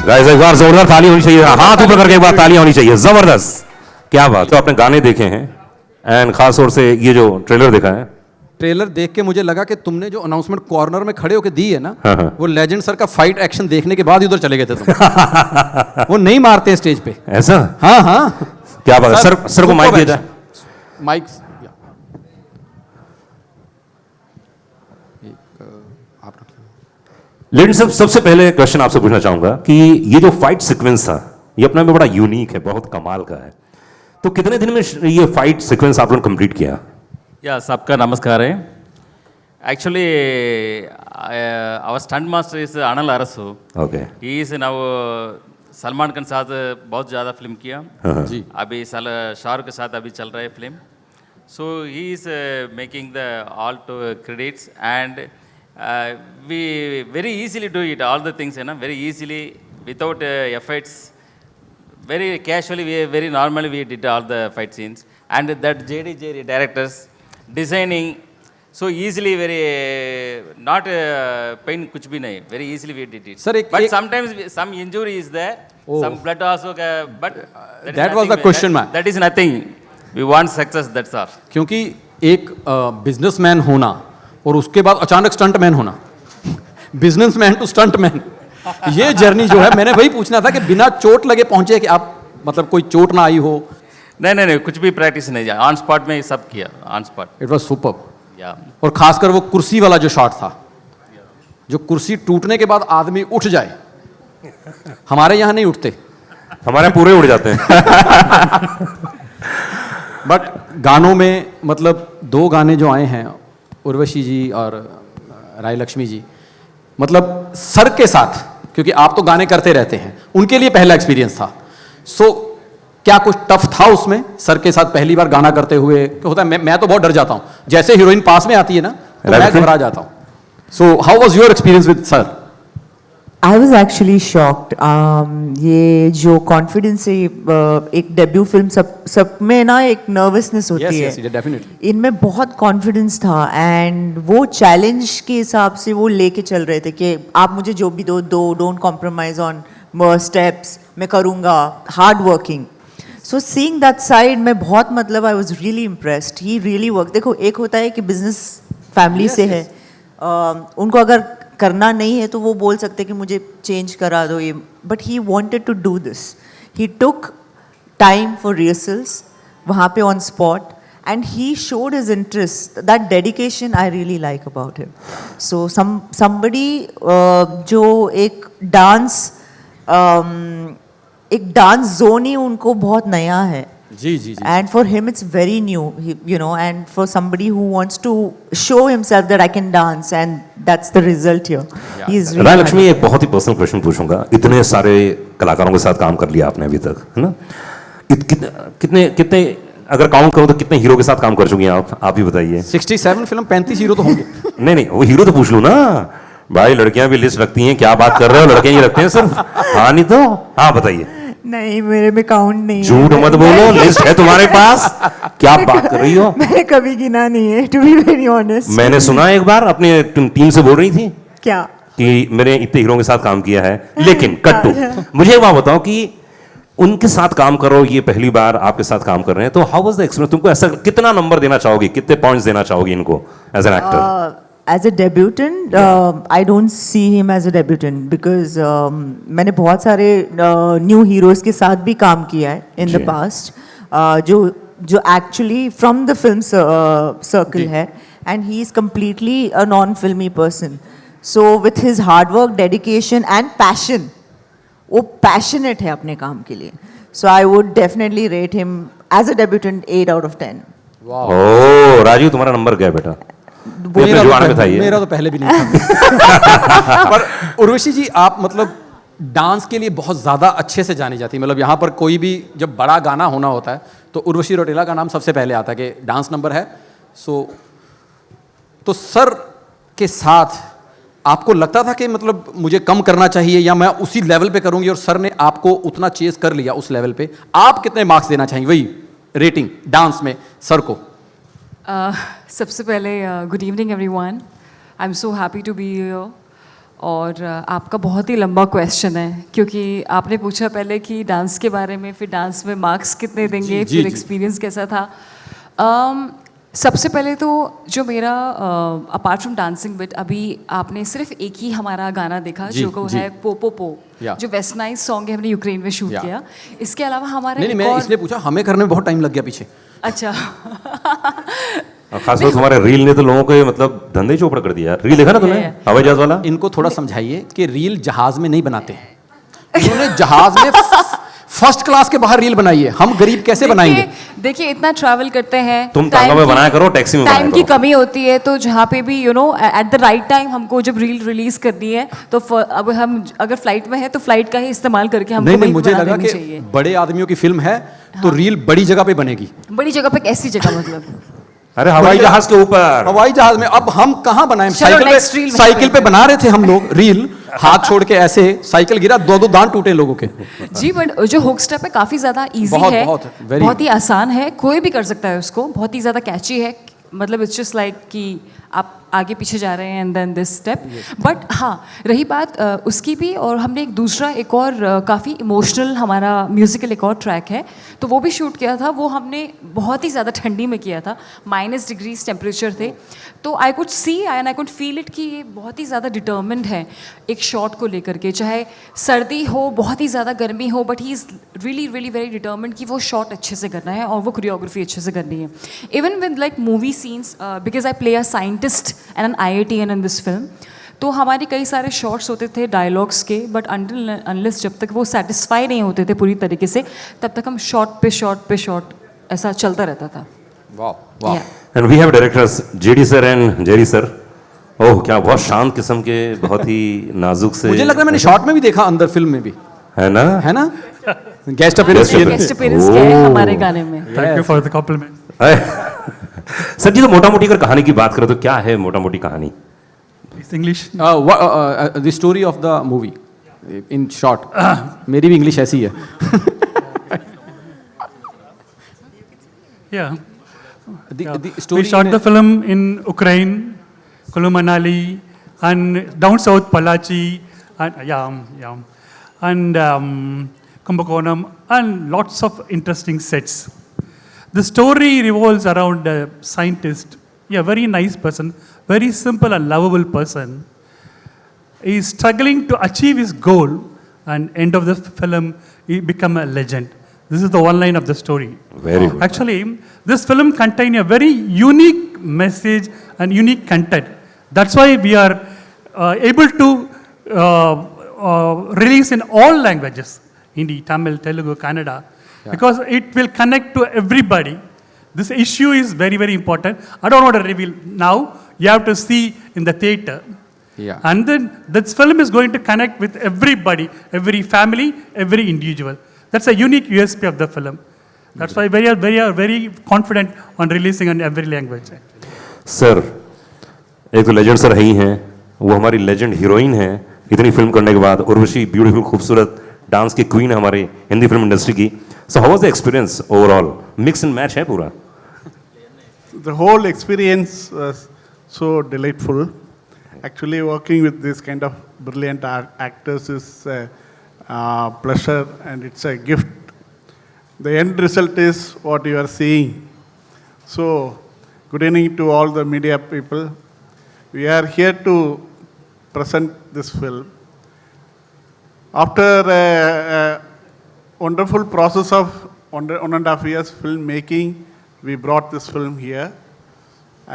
Guys एक बार जोरदार ताली होनी चाहिए, हाथ ऊपर करके एक बार तालियां होनी चाहिए, जबरदस्त, क्या बात। तो आपने गाने देखे हैं एंड खास तौर से ये जो ट्रेलर देखा है, ट्रेलर देख के मुझे लगा कि तुमने जो अनाउंसमेंट कॉर्नर में खड़े होकर दी है ना, हाँ। वो लेजेंड सर का फाइट एक्शन देखने के बाद ही उधर चले गए थे तुम। वो नहीं मारते स्टेज पे। ऐसा हाँ हाँ, क्या बात है। सर को माइक दिया जाए। माइक लेकिन सबसे पहले क्वेश्चन आपसे पूछना चाहूंगा कि ये जो फाइट सीक्वेंस था ये अपने में बड़ा यूनिक है, बहुत कमाल का है। तो कितने दिन में ये फाइट सीक्वेंस आप लोगों ने कंप्लीट किया? या सबका नमस्कार है। Actually our stunt master is Anil Arasu. Okay. He is now Salman Khan के साथ बहुत ज़्यादा फिल्म किया जी। अभी शाहरुख के साथ अभी चल रहा है film. So he is making the all two credits and we very easily do it all the things, you know, very easily without efforts, very casually, very normally we did all the fight scenes, and that JD Jerry directors designing so easily, very not pain kuch bhi nahi, very easily we did it. Sir, but sometimes some injury is there, some blood also, but that was the question mark. That is nothing, we want success, that's all. क्योंकि एक businessman होना और उसके बाद अचानक stuntman होना, businessman to stuntman, ये journey जो है, मैंने वही पूछना था कि बिना चोट लगे पहुंचे कि आप, मतलब कोई चोट ना आई हो? नहीं, कुछ भी प्रैक्टिस नहीं, ऑन स्पॉट में ही सब किया, on spot. It was superb. या और खासकर वो कुर्सी वाला जो शॉट था, जो कुर्सी टूटने के बाद आदमी उठ जाए, हमारे यहाँ नहीं उठते, हमारे पूरे उड़ जाते हैं। बट गानों में, मतलब 2 गाने जो आए हैं, उर्वशी जी और राय लक्ष्मी जी, मतलब सर के साथ, क्योंकि आप तो गाने करते रहते हैं, उनके लिए पहला एक्सपीरियंस था। सो क्या कुछ टफ था उसमें सर के साथ पहली बार गाना करते हुए? क्या होता है, मैं तो बहुत डर जाता हूं, जैसे हीरोइन पास में आती है ना तो मैं घबरा जाता हूं। So how was your experience with sir? I was actually shocked. ये जो कॉन्फिडेंस है, एक डेब्यू फिल्म, सब में ना एक नर्वसनेस होती है। yes, definitely. इनमें बहुत कॉन्फिडेंस था एंड वो चैलेंज के हिसाब से वो लेके चल रहे थे कि आप मुझे जो भी दो, डोंट कॉम्प्रोमाइज ऑन स्टेप्स, मैं करूँगा, hard working. So seeing that side, मैं बहुत, मतलब I was really impressed. He really work. देखो, एक होता है कि बिजनेस फैमिली से है, उनको अगर करना नहीं है तो वो बोल सकते कि मुझे चेंज करा दो ये, but he wanted to do this. He took time for rehearsals वहाँ पे on spot and he showed his interest, that dedication I really like about him. So somebody जो एक डांस जोन ही उनको बहुत नया है। जी जी जी। And for him it's very new, you know, and for somebody who wants to show himself that I can dance, and that's the result here. Yeah. He is really राय लक्ष्मी, एक बहुत ही personal question पूछूंगा। इतने सारे कलाकारों के साथ काम कर लिया आपने अभी तक, है ना? कितने अगर काउंट करो तो कितने हीरो के साथ काम कर चुकी हैं आप ही बताइए। 67 फिल्म, 35 हीरो तो होंगे। नहीं, वो हीरो तो पूछ लूँ ना भाई, लड़कियां भी लिस्ट रखती हैं, क्या बात कर रहे हो, लड़कियां ही रखते हैं सिर्फ। हाँ नहीं तो हाँ बताइए। नहीं, मेरे में काउंट नहीं है। झूठ मत बोलो, लिस्ट है तुम्हारे पास, क्या बात कर रही हो? मैंने कभी गिना नहीं है, टू बी वेरी ऑनेस्ट। मैंने सुना एक बार अपने टीम से बोल रही थी क्या कि मेरे इतने हीरो के साथ काम किया है, लेकिन कट्टू, मुझे एक बात बताओ कि उनके साथ काम करो, ये पहली बार आपके साथ काम कर रहे हैं, तो हाउ वाज द एक्सपीरियंस? तुमको ऐसा कितना नंबर देना चाहोगे, कितने पॉइंट्स देना चाहोगे इनको as an actor? As a debutant, I don't see him as a debutant because मैंने बहुत सारे न्यू हीरोज़ के साथ भी काम किया है in the past, जो actually from the film circle है, and he is completely a non-filmy person. So with his hard work, dedication and passion, वो passionate है अपने काम के लिए. So I would definitely rate him as a debutant 8 out of 10. ओह राजीव, तुम्हारा number क्या है बेटा? मेरा तो पहले भी नहीं था। पर उर्वशी जी, आप मतलब डांस के लिए बहुत ज़्यादा अच्छे से जानी जाती है। मतलब यहाँ पर कोई भी जब बड़ा गाना होना होता है तो उर्वशी रौटेला का नाम सबसे पहले आता है कि डांस नंबर है। तो सर के साथ आपको लगता था कि मतलब मुझे कम करना चाहिए या मैं उसी लेवल पे करूँगी, और सर ने आपको उतना चेस कर लिया उस लेवल पे? आप कितने मार्क्स देना चाहेंगे, वही रेटिंग डांस में सर को? सबसे पहले good evening everyone, I am so happy to be here और आपका बहुत ही लंबा क्वेश्चन है क्योंकि आपने पूछा पहले कि डांस के बारे में, फिर डांस में मार्क्स कितने देंगे, जी, फिर जी। एक्सपीरियंस कैसा था। सबसे पहले तो जो मेरा अपार्ट फ्रॉम डांसिंग बिट, अभी आपने सिर्फ एक ही हमारा गाना देखा जी, जो को जी। है पो पो पो, या। जो वेस्टर्नाइज सॉन्ग है, हमने यूक्रेन में शूट या। किया। इसके अलावा हमारा नहीं नहीं, एक मैं और इसलिए पूछा, हमें करने में बहुत टाइम लग गया पीछे। अच्छा और खासकर तुम्हारे रील ने तो लोगों के मतलब धंधे ही चौपड़ कर दिया यार। रील देखा ना तूने, Yeah. हवाई जहाज वाला? इनको थोड़ा समझाइए कि रील जहाज में नहीं बनाते हैं, इन्होंने जहाज में फर्स्ट क्लास के बाहर रील बनाई है, हम गरीब कैसे बनाएंगे? देखिए इतना ट्रैवल करते हैं, तुम टाइम टांगा में की- बनाया करो, टैक्सी में बनाया टाइम की करो। कमी होती है, तो जहाँ पे भी you know at the right time हमको जब रील रिलीज करनी है तो अब हम अगर फ्लाइट में है तो फ्लाइट का ही इस्तेमाल करके हमको नहीं नहीं, वही मुझे बना लगा देनी कि चाहिए। बड़े आदमियों की फिल्म है तो रील बड़ी जगह पे बनेगी। बड़ी जगह पे कैसी जगह मतलब? अरे हवाई जहाज के ऊपर। हवाई जहाज में अब हम कहाँ बनाएं? चलो, next reel में साइकिल पे बनाएं। बना रहे थे हम लोग रील, हाथ छोड़ के ऐसे साइकिल गिरा, दो दांत टूटे लोगों के। जी, बट जो हुक स्टेप है काफी ज्यादा इजी बहुत, है, बहुत, very- बहुत ही आसान है, कोई भी कर सकता है उसको, बहुत ही ज्यादा कैची है। मतलब इट्स जस्ट लाइक कि आप आगे पीछे जा रहे हैं and then this step. But हाँ, रही बात उसकी भी, और हमने एक और काफ़ी इमोशनल हमारा म्यूजिकल एक और ट्रैक है, तो वो भी शूट किया था। वो हमने बहुत ही ज़्यादा ठंडी में किया था, -डिग्रीज टेम्परेचर थे, तो I could see and I could feel it कि ये बहुत ही ज़्यादा डिटर्मिन्ड है एक शॉट को लेकर के, चाहे सर्दी हो, बहुत ही ज़्यादा गर्मी हो, but he is really really very determined कि वो शॉट अच्छे से करना है और वो कोरियोग्राफी अच्छे से करनी है। Even with like movie scenes, because I play a scientist and an IITian in this film, तो हमारे कई सारे शॉट्स होते थे डायलॉग्स के, बट अनटिल अनलेस जब तक वो सेटिस्फाई नहीं होते थे पूरी तरीके से, तब तक हम शॉट पे शॉट ऐसा चलता रहता था। वाह वाह। Yeah. And we have directors JD sir and Jerry sir. Oh क्या बहुत शांत किस्म के, बहुत ही नाजुक से। मुझे लग रहा है मैंने शॉर्ट में भी देखा, अंदर फिल्म में भी है ना? है ना, guest appearance Guest guest appearance किया है हमारे गाने में। Thank you for the compliment. Sir ji, तो मोटा मोटी अगर कहानी की बात करें तो क्या है मोटा मोटी कहानी? It's English. The story of the movie in short. मेरी भी इंग्लिश ऐसी है। Yeah. The We story shot in- the film in Ukraine, Kulu Manali, and down south Palachi, and and Kumbakonam, and lots of interesting sets. The story revolves around a scientist, a very nice person, very simple and lovable person. He is struggling to achieve his goal, and end of the film, he become a legend. This is the one line of the story. Very good. Actually, this film contains a very unique message and unique content. That's why we are able to release in all languages, Hindi, Tamil, Telugu, Kannada, because it will connect to everybody. This issue is very, very important. I don't want to reveal now. You have to see in the theater. Yeah. And then this film is going to connect with everybody, every family, every individual. That's a unique USP of the film. That's why we are very confident on releasing in every language. Sir, एक तो legend sir है ही हैं, वो हमारी legend heroine है। इतनी film करने के बाद उर्वशी ब्यूटीफुल, खूबसूरत डांस की क्वीन है हमारी हिंदी फिल्म इंडस्ट्री की। So how was the experience overall? Mix and match है पूरा। The whole experience was so delightful. Actually, working with this kind of brilliant actors is a pleasure and it's a gift. The end result is what you are seeing. So, good evening to all the media people. We are here to present this film. After a wonderful process of 1.5 years filmmaking, we brought this film here.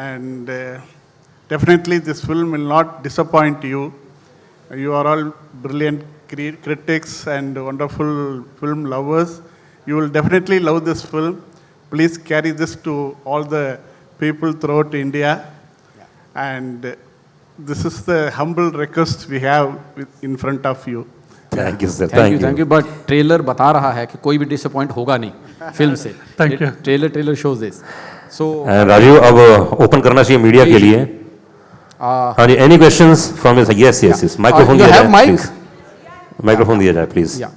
And definitely this film will not disappoint you. You are all brilliant critics and wonderful film lovers. You will definitely love this film. Please carry this to all the people throughout India. And this is the humble request we have in front of you. Thank you sir, thank you. But trailer बता रहा है कि कोई भी disappoint होगा नहीं film से। Thank you. Trailer shows this. So Rajiv, अब ओपन करना चाहिए मीडिया के लिए। हाँ जी, any questions from yes yes yes, microphone दिया जाए प्लीज। माइक्रोफोन दिया जाए प्लीज। या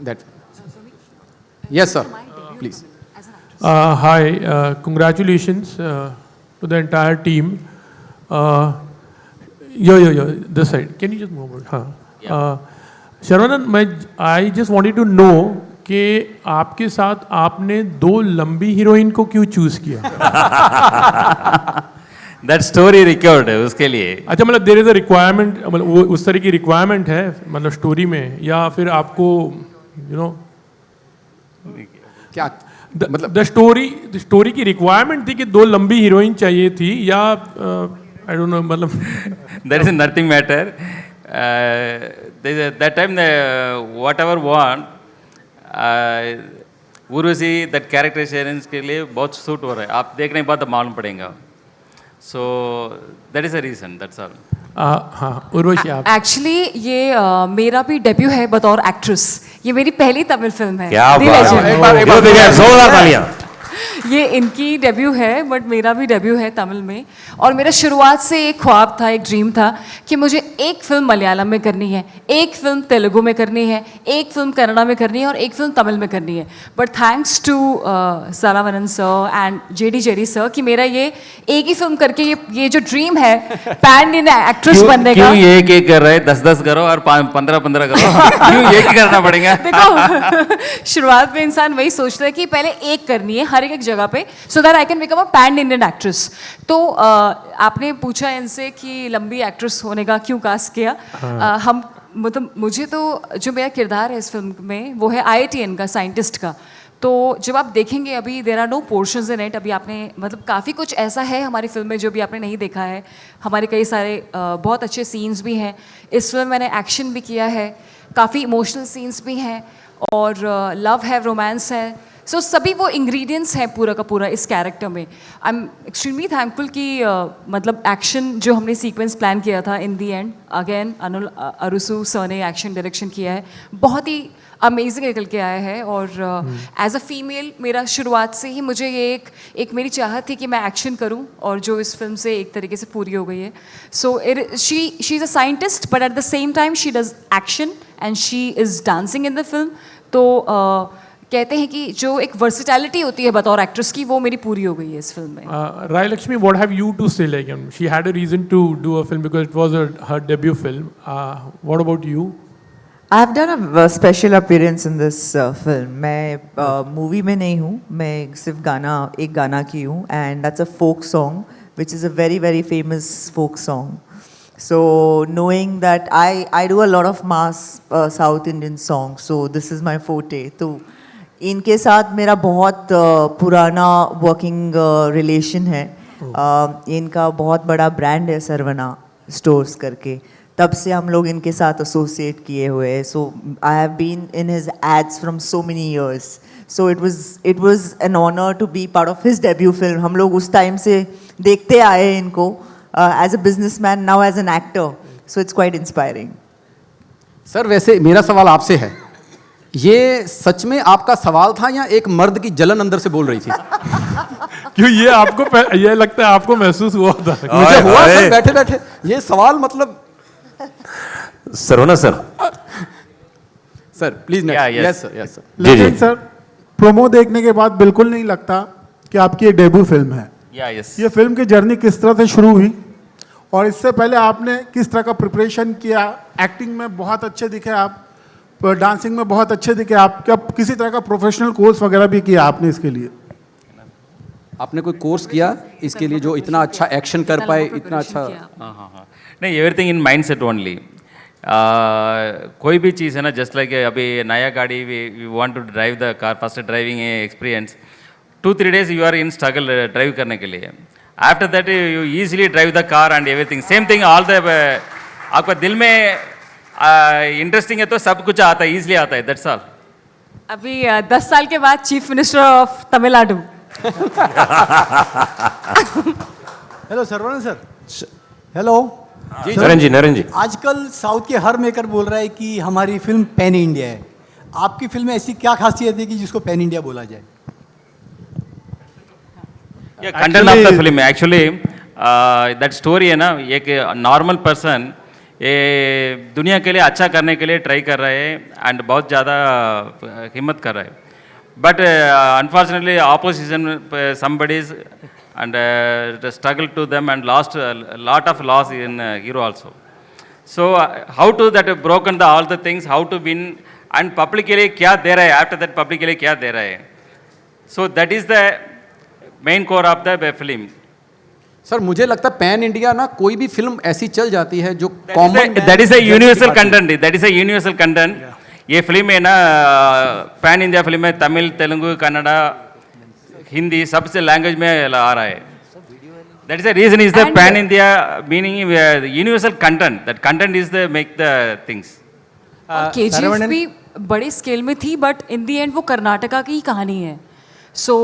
that, yes sir, please. Hi, congratulations to the entire team. This side. Can you just move over? हाँ. शरवणन, I just wanted to know कि आपके साथ आपने 2 लंबी हीरोइन को क्यों चूज किया? दैट स्टोरी रिक्वायर्ड है उसके लिए. अच्छा, मतलब देयर इज अ रिक्वायरमेंट, मतलब वो उस तरह की रिक्वायरमेंट है मतलब स्टोरी में, या फिर आपको क्या मतलब द स्टोरी की रिक्वायरमेंट थी कि 2 लंबी हीरोइन चाहिए थी, या आई डोंट नो, मतलब There is nothing matter. That time, whatever want, Urvashi that characterization के लिए बहुत सूट हो रहा है. आप देखने के बाद मालूम पड़ेगा. So that is the reason. That's all. हाँ, उर्वशी आप. एक्चुअली ये मेरा भी डेब्यू है बतौर एक्ट्रेस. ये मेरी पहली तमिल फिल्म है. क्या The बात Legend. है, ये देखिए, जोरदार तालियां. ये इनकी डेब्यू है, बट मेरा भी डेब्यू है तमिल में. और मेरा शुरुआत से एक ख्वाब था, एक ड्रीम था कि मुझे एक फिल्म मलयालम में करनी है, एक फिल्म तेलुगु में करनी है, एक फिल्म कन्नड़ा में करनी है और एक फिल्म तमिल में करनी है. But thanks to Saravanan sir and JD Jerry sir कि मेरा ये एक ही फिल्म करके ये जो ड्रीम है पैन इंडियन एक्ट्रेस बनने का. क्यों एक एक कर रहे? 10-10 करो और 15-15 करो. क्यों एक ही करना पड़ेगा? देखो, शुरुआत में इंसान वही सोचता है कि पहले एक करनी है हर एक जगह पे, so that I can become a pan Indian actress. तो आपने पूछा इनसे कि लंबी एक्ट्रेस होने का क्यों कास्ट किया. हम मतलब मुझे तो जो मेरा किरदार है इस फिल्म में वो है IITN का, साइंटिस्ट का. तो जब आप देखेंगे अभी there are no portions in it. अभी आपने मतलब काफ़ी कुछ ऐसा है हमारी फिल्म में जो भी आपने नहीं देखा है. हमारे कई सारे बहुत अच्छे सीन्स भी हैं इस फिल्म. मैंने एक्शन भी किया है, काफ़ी इमोशनल सीन्स भी हैं, और लव है, रोमांस है. सो सभी वो इंग्रेडिएंट्स हैं पूरा का पूरा इस कैरेक्टर में. आई एम एक्सट्रीमली थैंकफुल कि मतलब एक्शन जो हमने सीक्वेंस प्लान किया था, इन दी एंड अगेन अनुल अरुसु सर ने एक्शन डायरेक्शन किया है. बहुत ही अमेजिंग निकल के आया है. और एज अ फीमेल मेरा शुरुआत से ही मुझे ये एक मेरी चाहत थी कि मैं एक्शन करूं, और जो इस फिल्म से एक तरीके से पूरी हो गई है. So she is a scientist but at the same time she does action and she is dancing in the film. तो कहते हैं कि जो एक वर्सिटैलिटी होती है बतौर एक्ट्रेस की, वो मेरी पूरी हो गई है इस फिल्म में. Rai Lakshmi, what have you to say? Like, she had a reason to do a film because it was her debut film. What about you? I've done a special appearance in this film. मैं movie में नहीं हूँ, मैं सिर्फ एक गाना की हूँ, and that's a folk song, which is a very very famous folk song. So knowing that I do a lot of mass South Indian songs, so this is my forte. तो इनके साथ मेरा बहुत पुराना वर्किंग रिलेशन है. इनका बहुत बड़ा ब्रांड है सरवना स्टोर्स करके, तब से हम लोग इनके साथ एसोसिएट किए हुए हैं. So I have been in his ads from so many years. So it was an honour to be part of his debut film. हम लोग उस टाइम से देखते आए हैं इनको as a businessman, now as an actor. So it's quite inspiring. Sir, वैसे मेरा सवाल आपसे है, ये सच में आपका सवाल था या एक मर्द की जलन अंदर से बोल रही थी? क्यों ये आपको ये लगता है आपको महसूस हुआ था? मुझे हुआ सर, बैठे बैठे ये सवाल मतलब. Saravana sir. Sir please. Yeah, yes. Yes sir, yes sir. लेकिन सर, प्रोमो देखने के बाद बिल्कुल नहीं लगता कि आपकी ये डेब्यू फिल्म है. Yes. ये फिल्म की जर्नी किस तरह से शुरू हुई, और इससे पहले आपने किस तरह का प्रिपरेशन किया? एक्टिंग में बहुत अच्छे दिखे आप, डांसिंग में बहुत अच्छे दिखे आप. क्या किसी तरह का प्रोफेशनल कोर्स वगैरह भी किया आपने इसके लिए? आपने कोई कोर्स किया इसके लिए जो इतना अच्छा एक्शन कर पाए, इतना अच्छा? हाँ. नहीं, everything in mind set only. कोई भी चीज़ है ना, जस्ट लाइक अभी नया गाड़ी we want to drive the car, first driving experience 2-3 days you are in struggle drive करने के लिए. After that you easily drive the car and everything same thing. All the आपका दिल में इंटरेस्टिंग है तो सब कुछ आता है, ईजिली आता है. That's all. अभी 10 साल के बाद chief minister of Tamil Nadu. Hello Saravanan sir. Hello Narendra ji. आजकल साउथ के हर मेकर बोल रहा है कि हमारी फिल्म पैन इंडिया है. आपकी फिल्म में ऐसी क्या खासियत है कि जिसको पैन इंडिया बोला जाए? Content of the film actually that story है ना, एक नॉर्मल पर्सन ये दुनिया के लिए अच्छा करने के लिए ट्राई कर रहे हैं एंड बहुत ज़्यादा हिम्मत कर रहा है. But unfortunately, opposition somebody's and the struggle to them and lost a lot of loss in hero also. So how to that broken the all the things, how to win and publicly क्या दे रहा है, after that publicly क्या दे रहा है. So that is the main core of the film. Sir मुझे लगता है pan India ना कोई भी फिल्म ऐसी चल जाती है जो common That is a universal content. That is a universal content. ये फिल्म है ना पैन इंडिया फिल्म है, तमिल, तेलुगु, कन्नड़ा, हिंदी सबसे लैंग्वेज में आ रहा है. That is the reason is the And- pan India meaning universal content. That content is the make the things. KGF Saravanan- भी बड़े स्केल में थी बट इन दी एंड वो कर्नाटका की ही कहानी है. So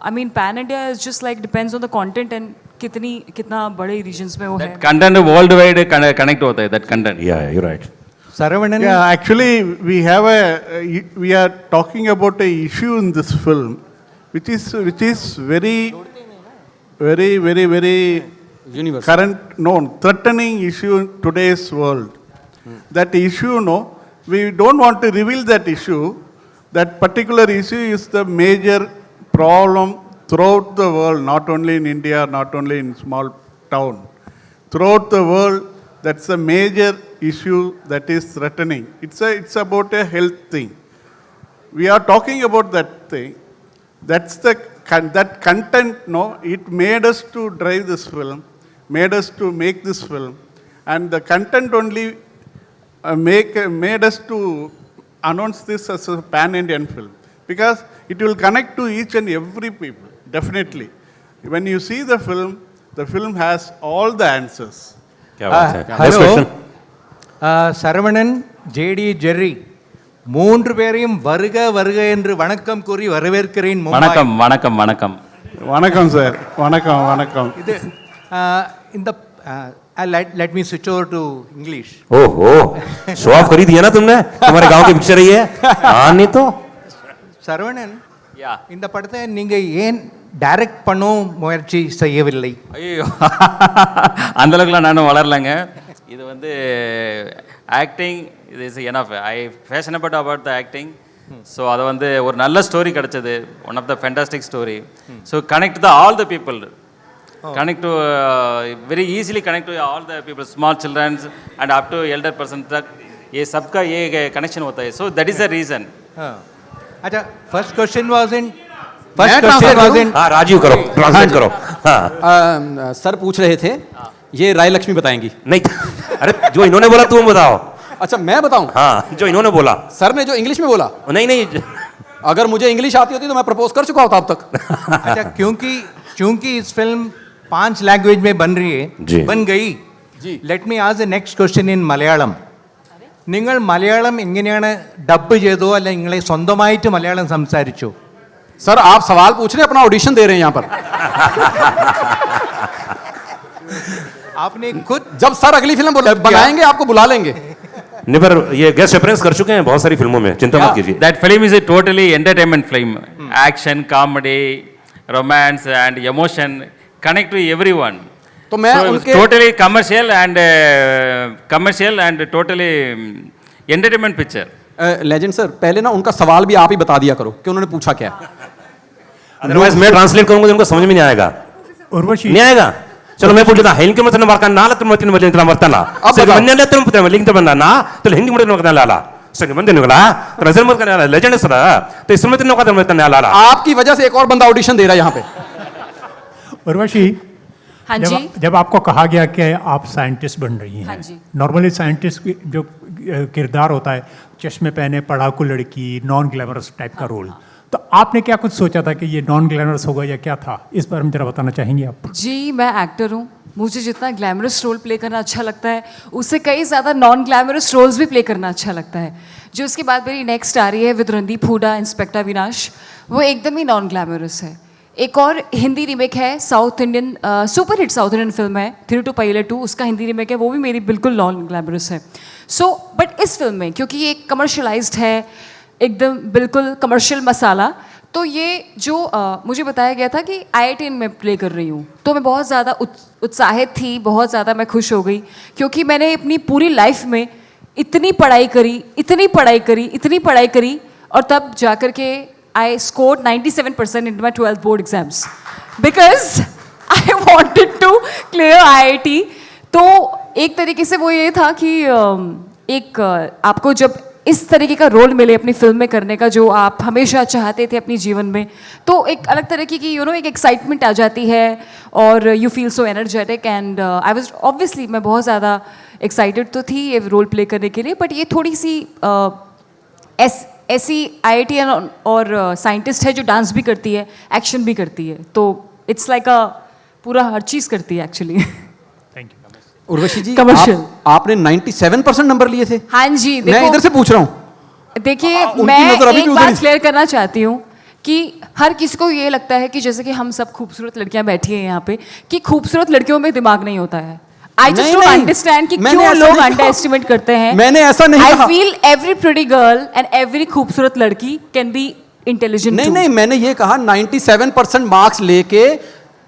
I mean pan India is just like depends on the content and कितना बड़े रीजन्स में वो है. Content worldwide connect होता है. That content. Yeah, you're right. Saravanan, Yeah, actually, we are talking about a issue in this film, which is very universe current, no, threatening issue in today's world. That issue, no, we don't want to reveal that issue. That particular issue is the major problem throughout the world, not only in India, not only in small town. Throughout the world, that's a major issue that is threatening. It's about a health thing. We are talking about that thing. That's that content, no, it made us to drive this film, made us to make this film, and the content only made us to announce this as a pan-Indian film, because it will connect to each and every people, definitely. When you see the film has all the answers. क्या बात है. Next hello. question. Saravanan, JD, Jerry மூன்று பேரையும் வருக வருக என்று வணக்கம் கூறி வரவேற்கிறேன். மும்பை. வணக்கம் வணக்கம் வணக்கம். வணக்கம் சார், வணக்கம் வணக்கம். இது இந்த let me switch over to English. ओहो, शो ऑफ करी दिया ना तुमने, तुम्हारे गांव की पिक्चर है ये. हाँ नहीं तो. சரவணன், Yeah. இந்த படத்தை நீங்க ஏன் டைரக்ட் பண்ணவும் முயற்சி செய்யவில்லை? ஐயோ அந்த அளவுக்குலாம் நானும் வளரலைங்க. இது வந்து ஆக்டிங் இது is enough. I fashionable about the acting. So அதை வந்து ஒரு நல்ல ஸ்டோரி கிடச்சது, one of the fantastic story. So connect the all the people, connect to very easily connect to all the people, small children and up to elder person तक ये सबका ये connection होता है. So that is the reason. अच्छा, first question was in हाँ राजीव करो, translate करो. हाँ सर पूछ रहे थे ये राय लक्ष्मी बताएंगी. नहीं, अरे जो इन्होंने बोला तुम बताओ. अच्छा मैं बताऊं? हाँ जो इन्होंने बोला. सर ने जो इंग्लिश में बोला, नहीं अगर मुझे इंग्लिश आती होती तो मैं प्रपोज कर चुका होता अब तक. अच्छा, क्योंकि इस फिल्म 5 लैंग्वेज में बन रही जी. है, बन गई. Let me ask the next question in Malayalam. നിങ്ങൾ മലയാളം എങ്ങനെയാണ് ഡബ് ചെയ്തോ അല്ല നിങ്ങളെ സ്വന്തമായിട്ട് മലയാളം സംസാരിച്ചോ? सर आप सवाल पूछ रहे हैं, अपना ऑडिशन दे रहे हैं यहाँ पर. आपने खुद जब सर अगली फिल्म बनाएंगे आपको बुला लेंगे. नहीं पर ये गेस्ट अपीयरेंस कर चुके हैं बहुत सारी फिल्मों में, चिंता मत कीजिए. That film is a totally entertainment film. Action, comedy, romance and emotion connect to everyone. तो मैं So उनके totally commercial and totally entertainment picture. Legend sir पहले ना उनका सवाल भी आप ही बता दिया करो कि उन्होंने पूछा क्या. अदरवाइज मैं ट्रांसलेट करूंगा तो उनको समझ में नहीं आएगा. उर्वशी नहीं आएगा. चलो मैं पूछ लेता हूं. हिंदी में मार्का नाला तुम मत मत इंतला मरतना. अब सर बताओ. मन ने तुम पता लिंक तो बंदा ना तो हिंदी में मत लाला. सर मन देने वाला नजर मत करने वाला लेजेंड सर. तो इसमें तो नौका मत लाला. आपकी वजह से एक और बंदा ऑडिशन दे रहा है यहाँ पे. उर्वशी, हाँ जी. जब आपको कहा गया कि आप साइंटिस्ट बन रही हाँ हैं, जी. नॉर्मली साइंटिस्ट की जो किरदार होता है, चश्मे पहने पढ़ाकू लड़की, नॉन ग्लैमरस टाइप का रोल, तो आपने क्या कुछ सोचा था कि ये नॉन ग्लैमरस होगा या क्या था? इस बारे में जरा बताना चाहेंगे आप. जी मैं एक्टर हूँ. मुझे जितना ग्लैमरस रोल प्ले करना अच्छा लगता है उससे कई ज़्यादा नॉन ग्लैमरस रोल्स भी प्ले करना अच्छा लगता है. जो उसके बाद मेरी नेक्स्ट आ रही है विद रणदीप हुडा, इंस्पेक्टर विनाश, वो एकदम ही नॉन ग्लैमरस है. एक और हिंदी रीमेक है, south Indian super hit south Indian film है 3 to Pile 2, उसका हिंदी रीमेक है, वो भी मेरी बिल्कुल नॉन ग्लैमरस है. सो बट इस फिल्म में क्योंकि ये कमर्शलाइज्ड है, एकदम बिल्कुल कमर्शियल मसाला, तो ये जो मुझे बताया गया था कि IIT में प्ले कर रही हूँ, तो मैं बहुत ज़्यादा उत्साहित थी, बहुत ज़्यादा मैं खुश हो गई क्योंकि मैंने अपनी पूरी लाइफ में इतनी पढ़ाई करी और तब जा कर के I scored 97% into my 12th board exams because I wanted to clear IIT. तो एक तरीके से वो ये था कि एक आपको जब इस तरीके का रोल मिले अपनी फिल्म में करने का जो आप हमेशा चाहते थे अपनी जीवन में, तो एक अलग तरीके की एक एक्साइटमेंट आ जाती है और you feel so energetic and I was obviously मैं बहुत ज़्यादा एक्साइटेड तो थी ये रोल प्ले करने के लिए, बट ये थोड़ी सी ऐसी IIT और साइंटिस्ट है जो डांस भी करती है, एक्शन भी करती है, तो इट्स लाइक अ पूरा हर चीज़ करती है एक्चुअली. उर्वशी जी, Commercial. आपने 97% नंबर लिए थे. हाँ जी, मैं देखो इधर से पूछ रहा हूँ. देखिए उनकी मैं नज़र अभी भी एक उधर बात ही- क्लियर करना चाहती हूँ कि हर किसी को ये लगता है कि जैसे कि हम सब खूबसूरत लड़कियां बैठी हैं यहाँ पे कि खूबसूरत लड़कियों में दिमाग नहीं होता है. आई जस्ट नहीं, डोंट नहीं। अंडरस्टैंड कि मैंने क्यों ऐसा लोग नहीं कहा। अंडर एस्टिमेट करते हैं. मैंने ऐसा नहीं आई कहा। Feel every pretty girl and every खूबसूरत लड़की कैन बी इंटेलिजेंट. नहीं नहीं, मैंने ये कहा 97% मार्क्स लेके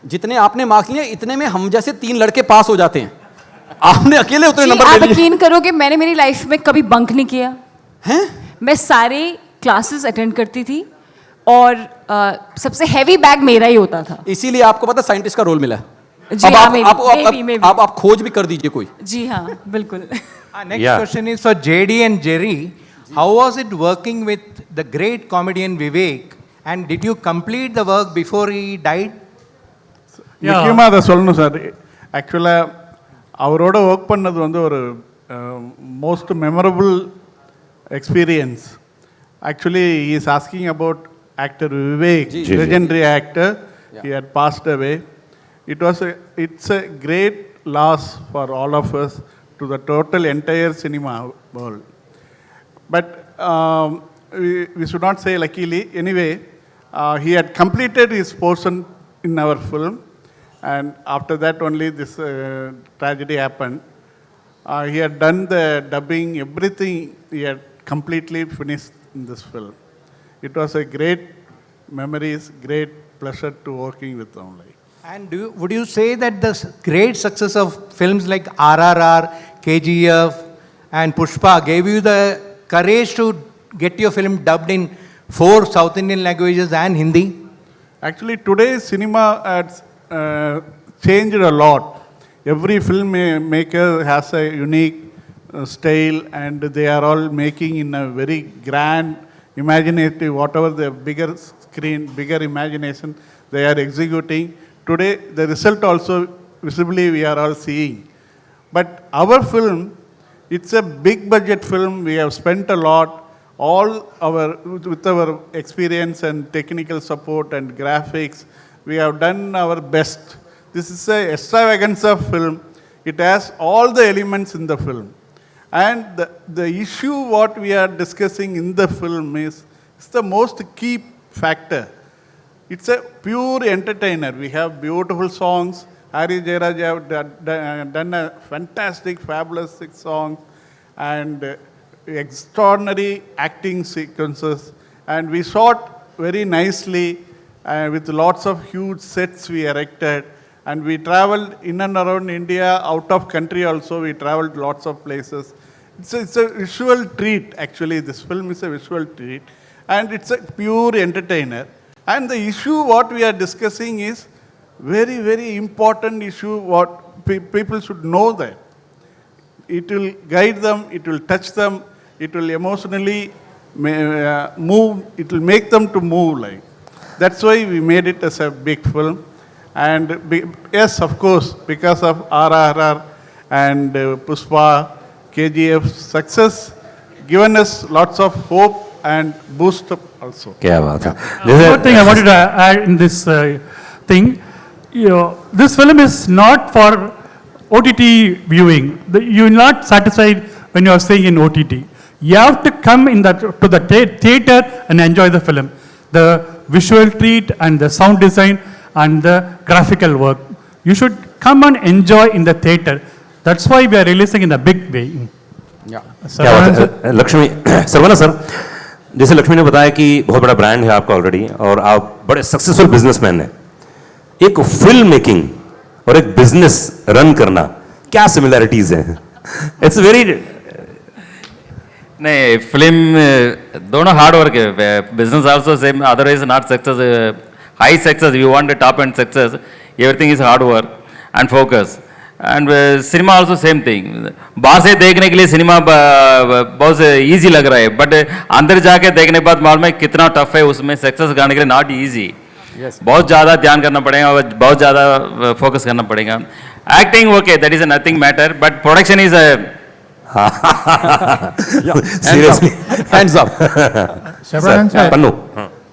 जितने आपने मार्क्स लिए इतने में हम जैसे 3 लड़के पास हो जाते हैं. आपने अकेले उतने नंबर आप ले लिए यकीन करोगे मैंने मेरी लाइफ में कभी बंक नहीं किया. हैं. मैं सारे क्लासेस अटेंड करती थी और सबसे हैवी बैग मेरा ही होता था. इसीलिए आपको पता साइंटिस्ट का रोल मिला है. जी अब हाँ, आप maybe, आप maybe, maybe. आप खोज भी कर दीजिए कोई. जी हाँ बिल्कुल. Next Yeah. question is for JD and Jerry. How was it working with the great comedian Vivek? And did you complete the work before he died? முக்கியமாக அதை சொல்லணும் சார். ஆக்சுவலாக அவரோட ஒர்க் பண்ணது வந்து ஒரு most memorable experience. Actually he is asking about actor Vivek, legendary actor. He had passed away. It's a great loss for all of us, to the total entire cinema world. But we should not say luckily. Anyway, he had completed his portion in our film, and after that only this tragedy happened. He had done the dubbing, everything. He had completely finished in this film. It was a great memories, great pleasure to working with only. And would you say that the great success of films like RRR, KGF, and Pushpa gave you the courage to get your film dubbed in 4 South Indian languages and Hindi? Actually, today's cinema has changed a lot. Every filmmaker has a unique style, and they are all making in a very grand, imaginative, whatever the bigger screen, bigger imagination they are executing. Today, the result also visibly we are all seeing. But our film, it's a big budget film. We have spent a lot. With our experience and technical support and graphics, we have done our best. This is a extravaganza film. It has all the elements in the film. And the issue what we are discussing in the film is the most key factor. It's a pure entertainer. We have beautiful songs. Hari Jayaraj have done a fantastic, fabulous 6 songs, and extraordinary acting sequences. And we shot very nicely with lots of huge sets we erected. And we traveled in and around India, out of country also. We traveled lots of places. It's a visual treat, actually. This film is a visual treat. And it's a pure entertainer. And the issue what we are discussing is very, very important issue what people should know that. It will guide them, it will touch them, it will emotionally move, it will make them to move like. That's why we made it as a big film. And yes, of course, because of RRR and Pushpa, KGF success, given us lots of hope and boost up also. क्या बात है. One more thing I wanted to add in this thing. This film is not for OTT viewing. You're not satisfied when you are staying in OTT. You have to come to the theater and enjoy the film. The visual treat and the sound design and the graphical work. You should come and enjoy in the theater. That's why we are releasing in a big way. क्या बात है. Lakshmi Saravana sir, जैसे लक्ष्मी ने बताया कि बहुत बड़ा brand है आपका ऑलरेडी और आप बड़े सक्सेसफुल बिजनेसमैन हैं. एक फिल्म मेकिंग और एक बिजनेस रन करना क्या सिमिलैरिटीज हैं? इट्स वेरी नहीं फिल्म दोनों हार्ड वर्क है, business also same, otherwise not success, high success, you want top and success, everything is hard work and focus, and cinema also same thing. बाहर से देखने के लिए सिनेमा बहुत इजी लग रहा है, बट अंदर जाके देखने के बाद मालूम है कितना टफ है, उसमें सक्सेस गाने के लिए नॉट ईजी। बहुत ज़्यादा ध्यान करना पड़ेगा और बहुत ज़्यादा फोकस करना पड़ेगा। Acting okay, that is nothing matter, but production is seriously hands up. Saravanan sir, Pannu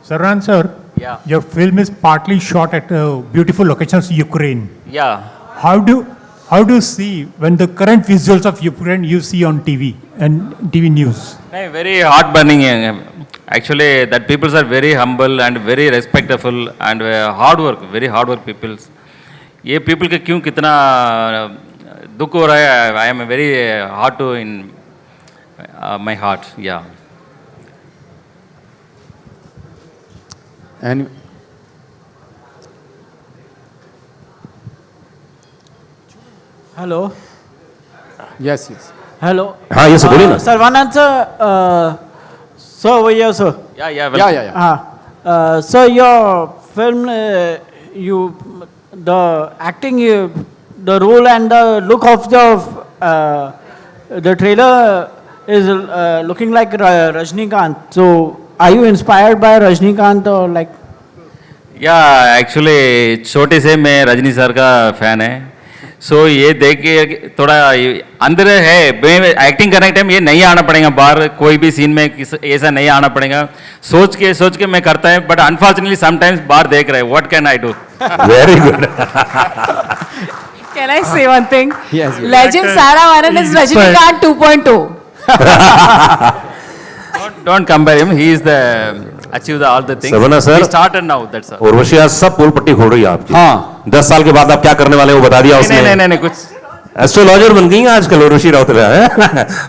Saravanan sir, Yeah. your film is partly shot at beautiful locations in Ukraine. या How do you see when the current visuals of Ukraine you see on TV and TV news? नहीं, very heart burning है actually, that peoples are very humble and very respectful and very hard work peoples। ये people के क्यों कितना दुख हो रहा है, I am very hard to in my heart, yeah। And Hello. yes, yes. Hello. हाँ ये सब बोलिए ना। Saravanan sir, sir over here, sir. Yeah, Yeah. So your film, the acting, the role and the look of the trailer is looking like Rajnikant. So are you inspired by Rajnikant or like? या actually छोटे से मैं Rajni sir का fan है, सो ये देख के थोड़ा अंदर है, एक्टिंग करने के टाइम ये नहीं आना पड़ेगा बाहर, कोई भी सीन में ऐसा नहीं आना पड़ेगा, सोच के मैं करता है, बट अनफॉर्चुनेटली समटाइम्स बाहर देख रहे हैं, what can I do. Very good. Can I say one thing? Yes, yes. Legend Sarah Vanan is Rajinikanth 2.0. Don't compare him, he is the achieve all the things। Saravanan sir, he started now, that's all। Urvashi आज सब पोल पट्टी खोल रही है आपकी। हाँ। 10 साल के बाद आप क्या करने वाले हैं वो बता दिया उसने। नहीं कुछ एस्ट्रोलॉजर बन गई हैं आजकल उर्वशी राउतला है।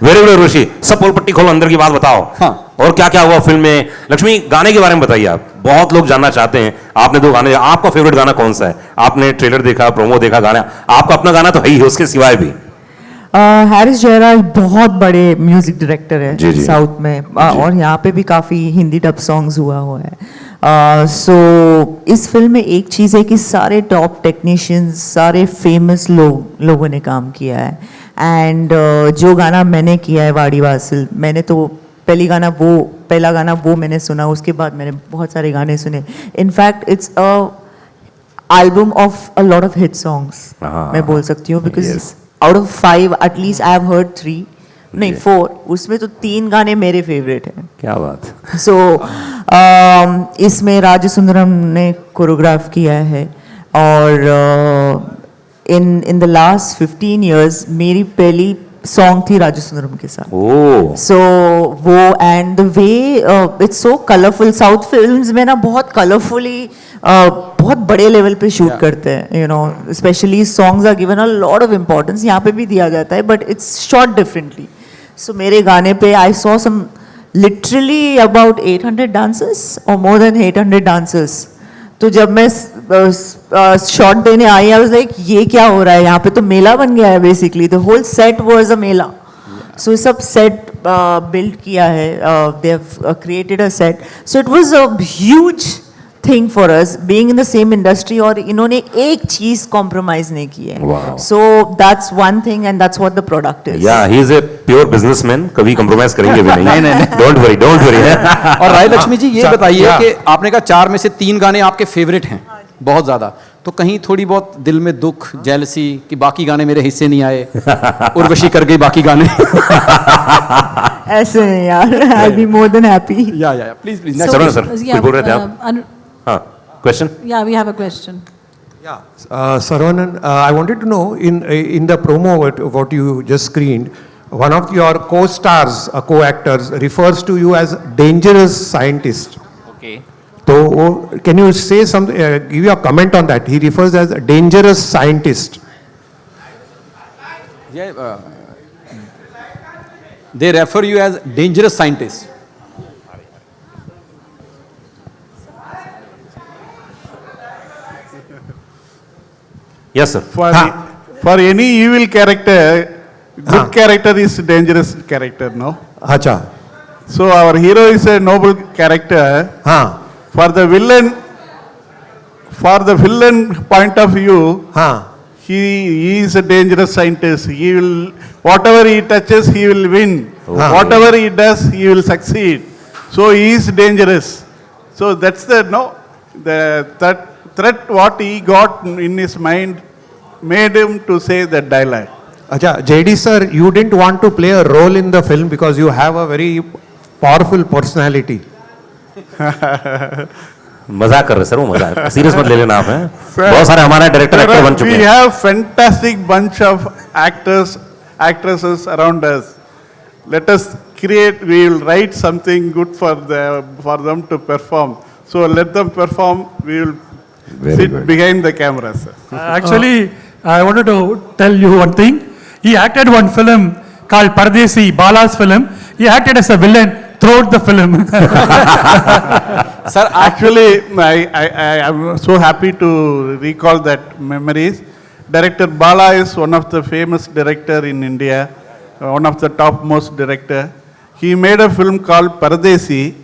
वेरी गुड उर्वशी, सब पोल पट्टी खोलो, अंदर की बात बताओ। हाँ। और क्या क्या हुआ फिल्म में। लक्ष्मी, गाने के बारे में बताइए आप, बहुत लोग जानना चाहते हैं। आपने 2 गाने, आपका फेवरेट गाना कौन सा है? आपने ट्रेलर देखा, प्रोमो देखा, गाना आपका अपना गाना तो है ही, उसके सिवाय भी। हैरिस जयराज बहुत बड़े म्यूजिक डायरेक्टर जी, है जी। साउथ में, और यहाँ पे भी काफ़ी हिंदी डब सॉन्ग्स हुआ है। सो इस फिल्म में एक चीज़ है कि सारे टॉप टेक्नीशियंस, सारे फेमस लोगों ने काम किया है। एंड जो गाना मैंने किया है वाड़ी वासिल, मैंने तो पहला गाना वो मैंने सुना, उसके बाद मैंने बहुत सारे गाने सुने। In fact it's a album of a lot of hit songs, मैं बोल सकती हूँ, because Yes. Out of 5 at least I have heard 3, नहीं 4, उसमें तो 3 गाने मेरे फेवरेट हैं। क्या बात। सो इसमें राजसुंदरम ने कोरियोग्राफ किया है, और इन द लास्ट 15 years मेरी पहली सॉन्ग थी राजसुंदरम के साथ। ओह, सो वो and the way it's so colourful. South films में ना बहुत कलरफुली बहुत बड़े लेवल पे शूट करते हैं, you know, specially songs are given a lot of importance, यहाँ पे भी दिया जाता है, but it's shot differently. So मेरे गाने पे I saw some literally about 800 dancers और मोर देन 800 डांसर्स। तो जब मैं शॉट देने आई, आई वाज लाइक ये क्या हो रहा है यहाँ पे, तो मेला बन गया है basically, the whole set was a mela. So सब सेट बिल्ड किया है, they have created a set, so it was a huge thing for us being in the same industry, और इन्होंने एक चीज कॉम्प्रोमाइज नहीं की है। Wow. So that's one thing and that's what the product is. Yeah he is a pure businessman, कभी compromise करेंगे भी नहीं। नहीं, डोंट वरी, डोंट वरी। और राय लक्ष्मी जी, ये बताइए कि आपने कहा 4 में से 3 गाने आपके फेवरेट हैं बहुत ज्यादा, तो कहीं थोड़ी बहुत दिल में दुख, जेलसी कि बाकी गाने मेरे हिस्से नहीं आए, उर्वशी कर गई बाकी गाने? ऐसे नहीं यार, आई बी मोर देन हैप्पी। या प्लीज प्लीज। सर कुछ बोल रहे थे आप? हाँ, question. Yeah, we have a question. Yeah, Saravanan, I wanted to know in the promo what you just screened, one of your co-stars, co-actors refers to you as dangerous scientist. Okay. So can you say something? Give your comment on that. He refers as a dangerous scientist. They refer you as dangerous scientist. Yes sir. For any evil character, good character is dangerous character, no? अच्छा So our hero is a noble character. हाँ For the villain point of view, हाँ he is a dangerous scientist. He will, whatever he touches, he will win. Whatever he does, he will succeed. So he is dangerous. So that's that threat what he got in his mind made him to say that dialogue. अच्छा JD sir, you didn't want to play a role in the film because you have a very powerful personality. मजाक कर रहे sir, वो मजाक, serious मत ले लेना आप हैं। बहुत सारे हमारे डायरेक्टर एक्टर बन चुके We हैं। have fantastic bunch of actresses around us. Let us create. We will write something good for them to perform. So let them perform. We will sit behind the camera, sir. Actually, I wanted to tell you one thing. He acted one film called Pardesi, Bala's film. He acted as a villain throughout the film. Sir Actually, I am so happy to recall that memories. Director Bala is one of the famous director in India, one of the topmost director. He made a film called Pardesi,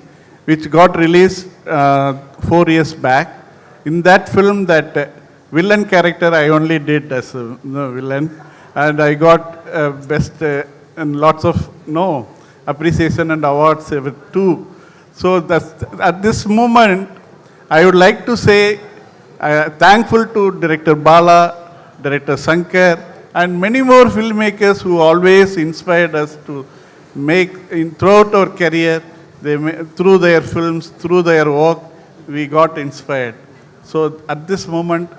which got released 4 years back. In that film, that villain character I only did as a villain, and I got best and lots of appreciation and awards too. So at this moment, I would like to say thankful to Director Bala, Director Shankar, and many more filmmakers who always inspired us to make throughout our career. Through their films, through their work, we got inspired. So at this moment,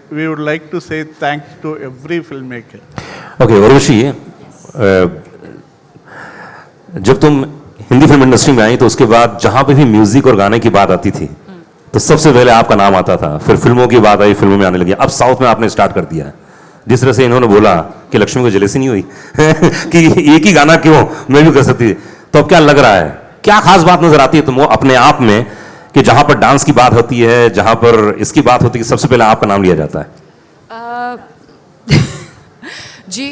we would like to say thanks to every filmmaker. Okay Urvashi, जब तुम Hindi film industry में आई तो उसके बाद जहां पे भी music और गाने की बात आती थी तो सबसे पहले आपका नाम आता था, फिर फिल्मों की बात आई, फिल्मों में आने लगी, अब साउथ में आपने स्टार्ट कर दिया है। जिस तरह से इन्होंने बोला कि लक्ष्मी को जेलसी नहीं हुई कि एक ही गाना क्यों, मैं भी कर सकती थी, तो अब क्या लग रहा है, क्या खास बात नजर आती है तुमको अपने आप में कि जहां पर डांस की बात होती है, जहां पर इसकी बात होती है, सबसे पहले आपका नाम लिया जाता है? जी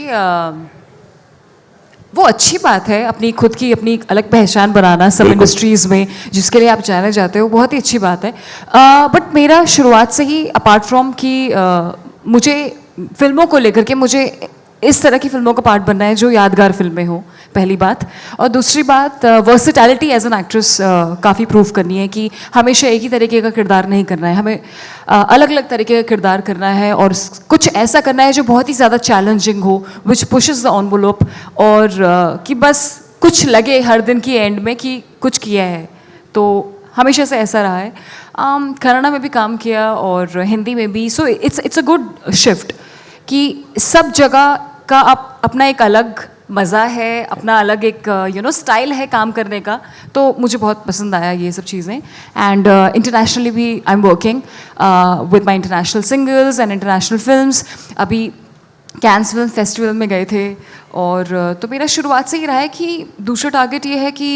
वो अच्छी बात है, अपनी खुद की अपनी अलग पहचान बनाना सब इंडस्ट्रीज़ में, जिसके लिए आप जाने जाते हो, बहुत ही अच्छी बात है। बट मेरा शुरुआत से ही अपार्ट फ्रॉम कि मुझे फिल्मों को लेकर के मुझे इस तरह की फिल्मों का पार्ट बनना है जो यादगार फिल्में हो, पहली बात। और दूसरी बात, वर्सिटैलिटी एज एन एक्ट्रेस काफ़ी प्रूव करनी है कि हमेशा एक ही तरीके का किरदार नहीं करना है, हमें अलग अलग तरीके का किरदार करना है और कुछ ऐसा करना है जो बहुत ही ज़्यादा चैलेंजिंग हो, विच पुशेस द एनवेलप, और कि बस कुछ लगे हर दिन की एंड में कि कुछ किया है। तो हमेशा से ऐसा रहा है। कन्नड़ा में भी काम किया और हिंदी में भी, so it's a good shift कि सब जगह का अपना एक अलग मज़ा है, अपना अलग एक स्टाइल है काम करने का। तो मुझे बहुत पसंद आया ये सब चीज़ें। एंड इंटरनेशनली भी I am working with my international singles and international films. अभी कैंस फिल्म फेस्टिवल में गए थे और तो मेरा शुरुआत से ही रहा है कि दूसरा टारगेट ये है कि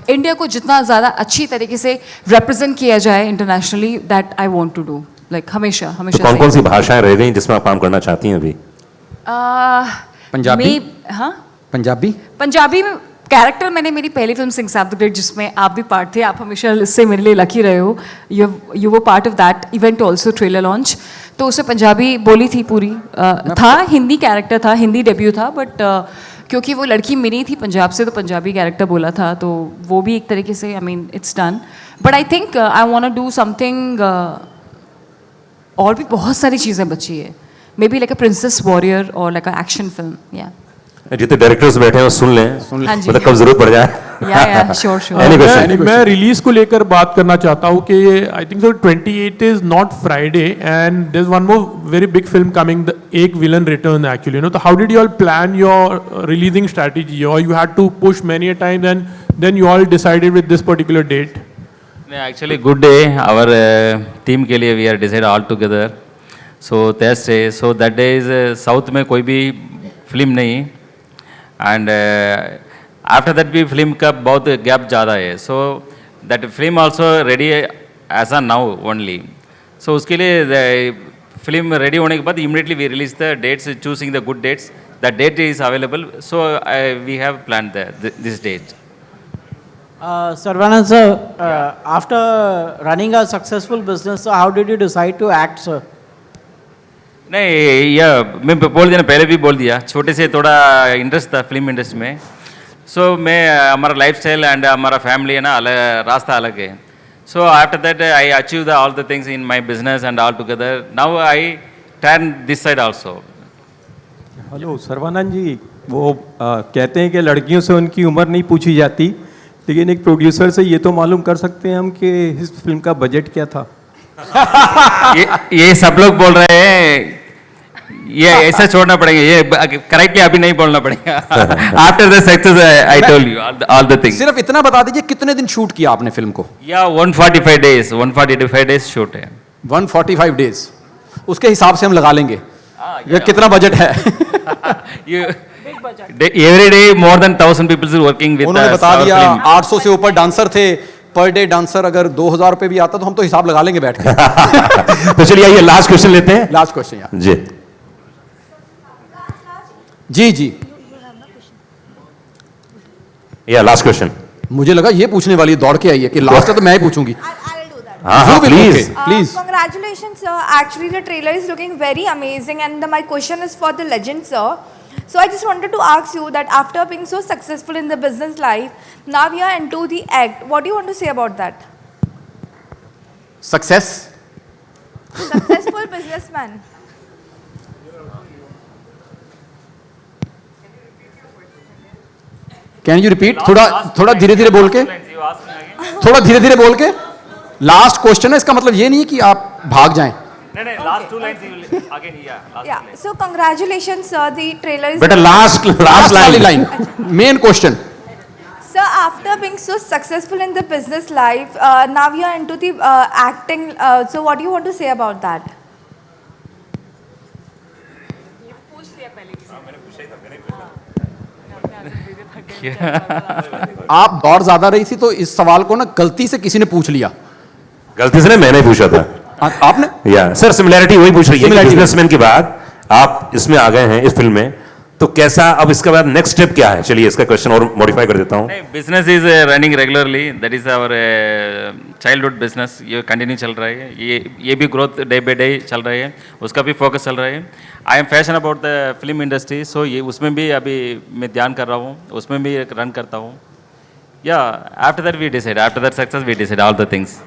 इंडिया को जितना ज़्यादा अच्छी तरीके से रिप्रेजेंट किया जाए internationally, that I want to do, like हमेशा हमेशा। कौन कौन सी भाषाएं रह गई जिसमें आप काम करना चाहती हैं अभी? पंजाबी? हाँ, पंजाबी में कैरेक्टर मैंने मेरी पहली फिल्म सिंह साहब द ग्रेट, जिसमें आप भी पार्ट थे, आप हमेशा इससे मेरे लिए लकी रहे हो, यू वो part of that event also, trailer launch. तो उससे पंजाबी बोली थी पूरी, था हिंदी कैरेक्टर था, हिंदी डेब्यू था, बट क्योंकि वो लड़की मिली थी पंजाब से तो पंजाबी कैरेक्टर बोला था, तो वो भी एक तरीके से I mean it's done. But I think I want to do something, और भी बहुत सारी चीज़ें बची है, maybe like a princess warrior और लाइक अ एक्शन फिल्म। या जितने डायरेक्टर्स बैठे हैं सुन लें, हाँ जी, मतलब कब जरूरत पड़ जाए। Sure Any question? मैं रिलीज को लेकर बात करना चाहता हूँ कि I think so 28 is not Friday and there is one more very big film coming, the Ek Villain Return actually, तो how did you all plan your releasing strategy, और you had to push many a time and then you all decided with this particular date? Actually good day our team के लिए, we are decide all together, so Thursday, so that day is south में कोई भी film नहीं, and after that भी film का बहुत gap ज़्यादा है, so that film also ready as a now only. So उसके लिए फिल्म रेडी होने के बाद immediately we release the dates, choosing the good dates, the date is available, so we have plan this date. Sarvanan sir, after running a successful business, so how did you decide to act, sir? नहीं, यह मैं बोल दिया ना, पहले भी बोल दिया, छोटे से थोड़ा इंटरेस्ट था फिल्म इंडस्ट्री में. सो मैं हमारा लाइफस्टाइल एंड हमारा फैमिली है ना, अलग रास्ता अलग है. So after that I achieve the all the things in my business and all together. Now I turn this side also. Hello Sarvanand ji, वो कहते हैं कि लड़कियों से उनकी उम्र नहीं पूछी जाती, लेकिन एक प्रोड्यूसर से ये तो मालूम कर सकते हैं हम कि इस फिल्म का बजट क्या था. ये सब लोग बोल रहे हैं, ये ऐसा छोड़ना पड़ेगा, ये करेक्टली अभी नहीं बोलना पड़ेगा. After the success I told you all the things. सिर्फ इतना बता दीजिए कितने दिन शूट किया आपने फिल्म को. या 145 डेज शूट है. 145 डेज, उसके हिसाब से हम लगा लेंगे ये कितना बजट है. Every day more than 1000 peoples working with. उन्होंने बता दिया 800 से ऊपर डांसर थे. पर डे डांसर अगर 2000 रुपए भी आता तो हम तो हिसाब लगा लेंगे बैठ के. तो चलिए आइए लास्ट क्वेश्चन लेते हैं. लास्ट क्वेश्चन यार. जी जी जी, या लास्ट क्वेश्चन. मुझे लगा ये पूछने वाली है, दौड़ के आई है कि लास्ट है तो मैं ही पूछूंगी. हाँ please. Please. Congratulations, sir. Actually, the trailer is looking very amazing, and my question is for the legend, sir. So I just wanted to ask you that after being so successful in the business life, now you are into the act. What do you want to say about that? Success. Successful businessman. Can you repeat. थोड़ा धीरे धीरे बोल के, थोड़ा धीरे धीरे बोल के. लास्ट क्वेश्चन है, इसका मतलब ये नहीं है कि आप भाग जाएं. नहीं, last two lines you will again, Yeah. So congratulations, sir. The trailer is. बेटा लास्ट वाली line. Line, main question. Sir, after being so successful in the business life, now you are into the acting. So what do you want to say about that? आप दौड़ ज्यादा रही थी तो इस सवाल को ना गलती से किसी ने पूछ लिया. गलती से नहीं, मैंने पूछा था. आपने. या सर सिमिलैरिटी वही पूछ रही है. Similarity. बिजनेसमैन के बाद आप इसमें आ गए हैं इस फिल्म में, तो कैसा अब इसके बाद नेक्स्ट स्टेप क्या है. चलिए इसका क्वेश्चन और मॉडिफाई कर देता हूँ. Business is running regularly. That is our childhood business. ये कंटिन्यू चल रहा है. ये भी ग्रोथ डे बाई डे चल रही है, उसका भी फोकस चल रहा है. I am passion about the film industry. So ये उसमें भी अभी मैं ध्यान कर रहा हूँ, उसमें भी रन करता हूँ. या after that we decide, after that success we decide all the things.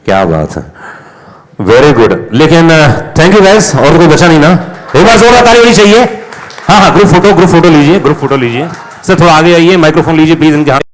क्या बात है, वेरी गुड. लेकिन थैंक यू गाइस. और कोई बचा नहीं ना. एक बार जोरदार ताली होनी चाहिए. हाँ ग्रुप फोटो लीजिए. सर थोड़ा आगे आइए, माइक्रोफोन लीजिए प्लीज इनके हाथ.